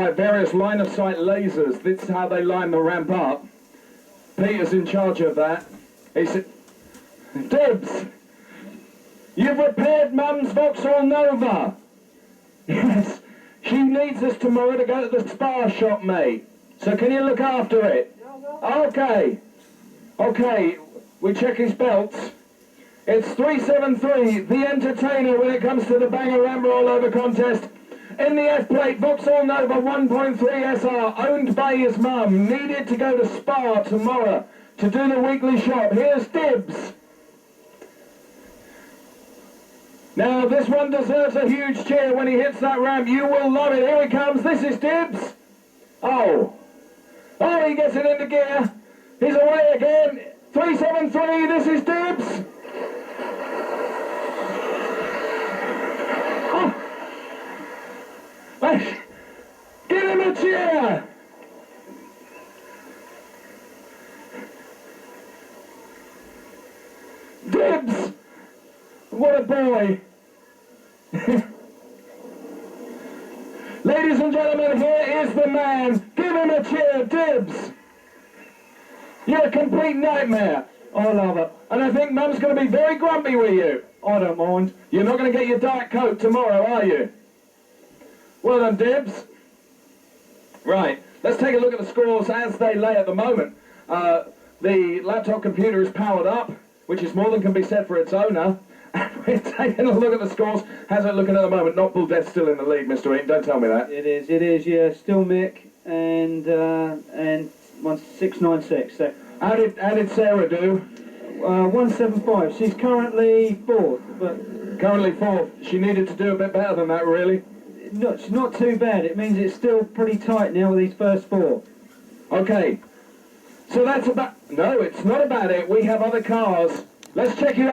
by various line-of-sight lasers. This is how they line the ramp up. Peter's in charge of that. He said, Dibbs, you've repaired Mum's Vauxhall Nova. Yes, she needs us tomorrow to go to the spa shop, mate. So can you look after it? Okay. Okay, we check his belts. It's 373, the entertainer when it comes to the banger ramp rollover contest. In the F-plate, Vauxhall Nova 1.3 SR, owned by his mum, needed to go to Spa tomorrow to do the weekly shop. Here's Dibbs. Now, this one deserves a huge cheer when he hits that ramp. You will love it. Here he comes. This is Dibbs. Oh, he gets it into gear. He's away again. 373, this is Dibbs. Give him a cheer! Dibbs! What a boy! Ladies and gentlemen, here is the man. Give him a cheer, Dibbs! You're a complete nightmare. I love it. And I think Mum's going to be very grumpy with you. I don't mind. You're not going to get your Diet Coke tomorrow, are you? Well done, Dibbs. Right, let's take a look at the scores as they lay at the moment. The laptop computer is powered up, which is more than can be said for its owner. And we're taking a look at the scores. How's it looking at the moment? Not Bull Death still in the lead, Mr. Eaton. Don't tell me that. It is, yeah. Still Mick and 1696. So how did Sarah do? 175. She's currently fourth, but currently fourth. She needed to do a bit better than that, really. Not too bad. It means it's still pretty tight now with these first four. Okay. So that's about... No, it's not about it. We have other cars. Let's check you out.